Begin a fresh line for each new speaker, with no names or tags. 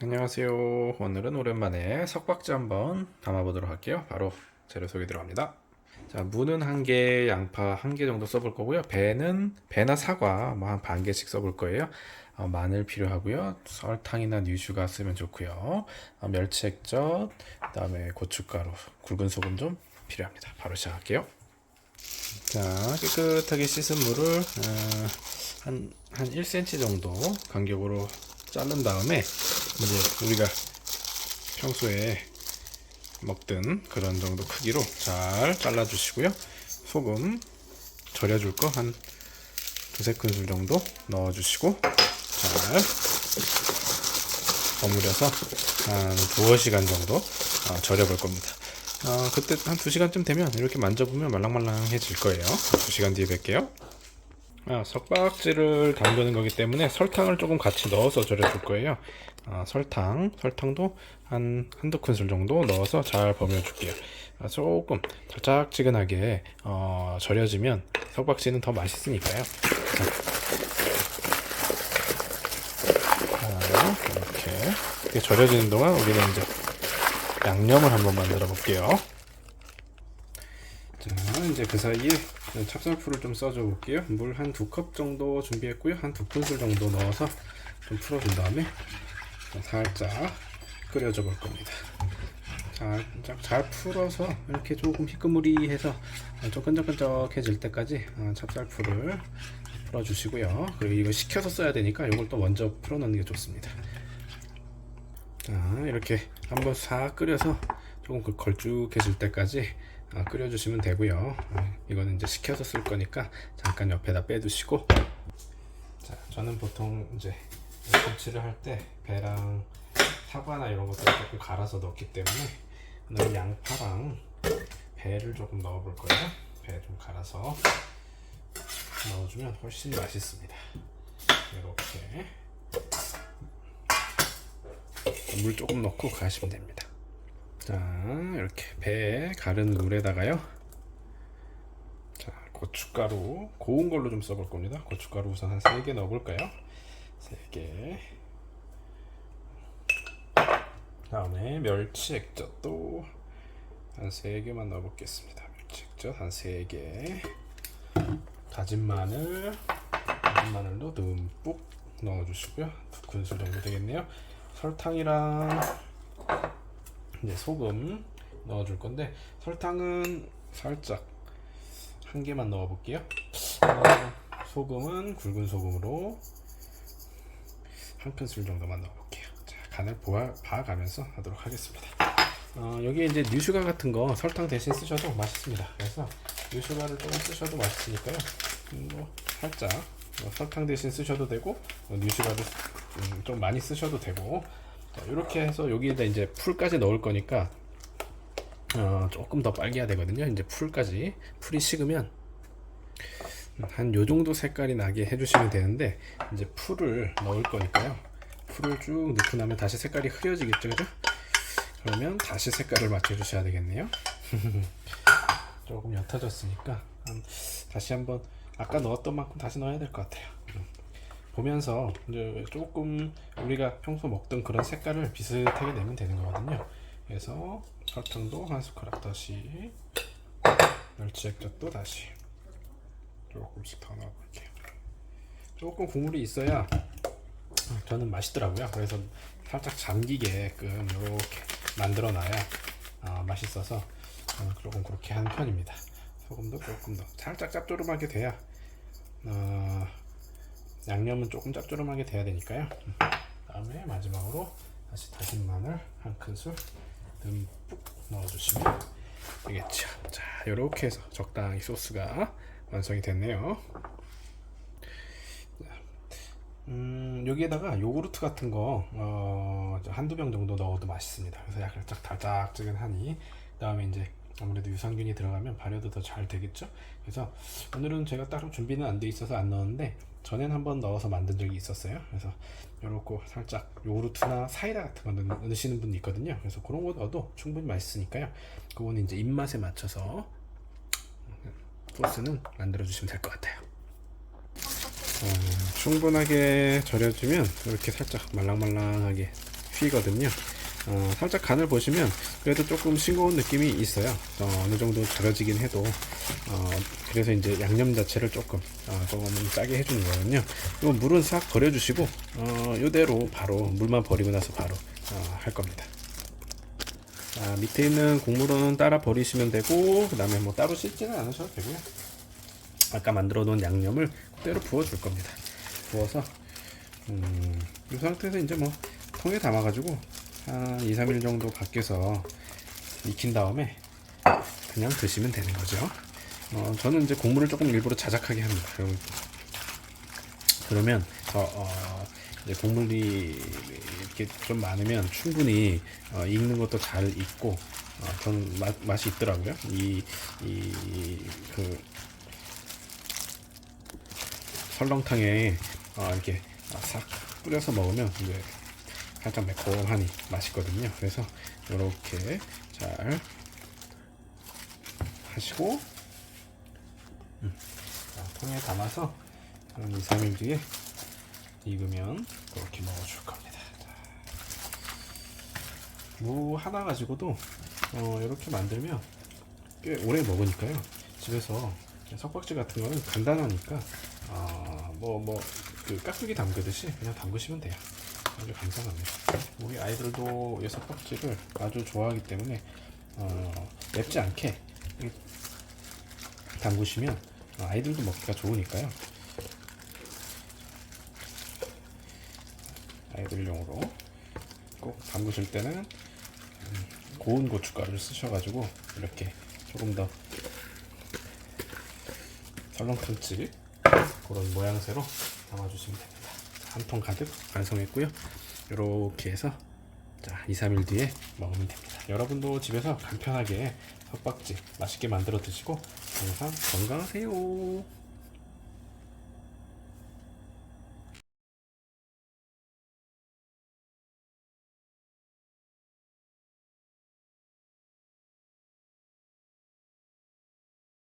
안녕하세요. 오늘은 오랜만에 석박지 한번 담아보도록 할게요. 바로 재료 소개 들어갑니다. 자, 무는 한 개, 양파 한 개 정도 써볼 거고요. 배나 사과 뭐 한 반 개씩 써볼 거예요. 마늘 필요하고요. 설탕이나 뉴슈가 쓰면 좋고요. 멸치 액젓, 그다음에 고춧가루, 굵은 소금 좀 필요합니다. 바로 시작할게요. 자, 깨끗하게 씻은 물을 한 1cm 정도 간격으로 자른 다음에 이제 우리가 평소에 먹던 그런 정도 크기로 잘 잘라주시고요. 소금 절여줄 거 한 두세 큰술 정도 넣어주시고 잘 버무려서 한 두어 시간 정도 절여볼 겁니다. 그때 한 2시간쯤 되면 이렇게 만져보면 말랑말랑해질 거예요. 2시간 뒤에 뵐게요. 석박지를 담그는 거기 때문에 설탕을 조금 같이 넣어서 절여줄 거예요. 설탕도 한두 큰술 정도 넣어서 잘 버무려줄게요. 조금 달짝지근하게 절여지면 석박지는 더 맛있으니까요. 이렇게 절여지는 동안 우리는 이제 양념을 한번 만들어 볼게요. 자, 이제 그 사이에 찹쌀풀을 좀 써줘 볼게요. 물 한 2컵 정도 준비했고요. 한 2큰술 정도 넣어서 좀 풀어준 다음에 살짝 끓여줘 볼 겁니다. 잘 풀어서 이렇게 조금 희끄무리해서 좀 끈적끈적해질 때까지 찹쌀풀을 풀어주시고요. 그리고 이거 식혀서 써야 되니까 이걸 또 먼저 풀어놓는 게 좋습니다. 자, 이렇게 한번 싹 끓여서 조금 걸쭉해질 때까지 끓여주시면 되고요. 이거는 이제 식혀서 쓸 거니까 잠깐 옆에다 빼두시고. 자, 저는 보통 이제 김치를 할 때 배랑 사과나 이런 것들을 조금 갈아서 넣기 때문에 오늘 양파랑 배를 조금 넣어볼 거예요. 배 좀 갈아서 넣어주면 훨씬 맛있습니다. 이렇게 물 조금 넣고 가시면 됩니다. 자, 이렇게 배 가른 물에다가요. 자, 고춧가루 고운 걸로 좀 써볼 겁니다. 고춧가루 우선 한 3개 넣어볼까요? 3개. 다음에 멸치 액젓도 한 3개만 넣어보겠습니다. 멸치 액젓 한 3개. 다진 마늘도 듬뿍 넣어주시고요. 2큰술 정도 되겠네요. 설탕이랑 이제 소금 넣어줄 건데 설탕은 살짝 한 개만 넣어볼게요. 소금은 굵은 소금으로 한 큰술 정도만 넣어볼게요. 자, 간을 봐가면서 하도록 하겠습니다. 여기에 이제 뉴슈가 같은 거 설탕 대신 쓰셔도 맛있습니다. 그래서 뉴슈가를 조금 쓰셔도 맛있으니까요. 살짝 설탕 대신 쓰셔도 되고 뉴슈가도 좀 많이 쓰셔도 되고. 자, 이렇게 해서 여기에다 이제 풀까지 넣을 거니까 조금 더 빨개야 되거든요. 이제 풀이 식으면 한 요 정도 색깔이 나게 해주시면 되는데 이제 풀을 넣을 거니까요. 풀을 쭉 넣고 나면 다시 색깔이 흐려지겠죠, 그죠? 그러면 다시 색깔을 맞춰주셔야 되겠네요. 조금 옅어졌으니까 다시 한번 아까 넣었던 만큼 다시 넣어야 될 것 같아요. 보면서 이제 조금 우리가 평소 먹던 그런 색깔을 비슷하게 내면 되는 거거든요. 그래서 설탕도 한 숟가락 다시, 멸치 액젓도 다시 조금씩 더 넣어볼게요. 조금 국물이 있어야 저는 맛있더라고요. 그래서 살짝 잠기게끔 이렇게 만들어놔야 맛있어서 조금 그렇게 하는 편입니다. 소금도 조금 더 살짝 짭조름하게 돼야 양념은 조금 짭조름하게 돼야 되니까요. 다음에 마지막으로 다시 다진 마늘 한 큰술 듬뿍 넣어주시면 되겠죠. 자, 이렇게 해서 적당히 소스가 완성이 됐네요. 여기에다가 요구르트 같은 거 한두 병 정도 넣어도 맛있습니다. 그래서 약간 살짝 달짝지근하니, 그 다음에 이제 아무래도 유산균이 들어가면 발효도 더 잘 되겠죠. 그래서 오늘은 제가 따로 준비는 안 돼 있어서 안 넣었는데 전엔 한번 넣어서 만든 적이 있었어요. 그래서 요렇게 살짝 요구르트나 사이다 같은 거 넣으시는 분이 있거든요. 그래서 그런 거 넣어도 충분히 맛있으니까요. 그거는 이제 입맛에 맞춰서 소스는 만들어 주시면 될 것 같아요. 충분하게 절여주면 이렇게 살짝 말랑말랑하게 튀거든요. 살짝 간을 보시면 그래도 조금 싱거운 느낌이 있어요. 어느 정도 절여지긴 해도 그래서 이제 양념 자체를 조금 짜게 해주는 거거든요. 이 물은 싹 버려주시고 이대로 바로 물만 버리고 나서 바로 할 겁니다. 자, 밑에 있는 국물은 따라 버리시면 되고 그 다음에 뭐 따로 씻지는 않으셔도 되고요. 아까 만들어 놓은 양념을 그대로 부어 줄 겁니다. 부어서 이 상태에서 이제 뭐 통에 담아 가지고 한 2-3일 정도 밖에서 익힌 다음에 그냥 드시면 되는 거죠. 저는 이제 국물을 조금 일부러 자작하게 합니다. 그러면 이제 국물이 이렇게 좀 많으면 충분히 익는 것도 잘 익고 저는 맛이 있더라고요. 그 설렁탕에 이렇게 싹 뿌려서 먹으면 이제 살짝 매콤하니 맛있거든요. 그래서 이렇게 잘 하시고 통에 담아서 한 2-3일 뒤에 익으면 그렇게 먹어줄 겁니다. 무 하나 가지고도 이렇게 만들면 꽤 오래 먹으니까요. 집에서 석박지 같은 거는 간단하니까 그 깍두기 담그듯이 그냥 담그시면 돼요. 아주 간단합니다. 우리 아이들도 이 석박지를 아주 좋아하기 때문에 맵지 않게 담그시면 아이들도 먹기가 좋으니까요. 아이들용으로 꼭 담그실 때는 고운 고춧가루를 쓰셔가지고 이렇게 조금 더 설렁탕집 그런 모양새로 담아주시면 됩니다. 한 통 가득 완성했고요. 이렇게 해서 자 2-3일 뒤에 먹으면 됩니다. 여러분도 집에서 간편하게 석박지 맛있게 만들어 드시고 항상 건강하세요.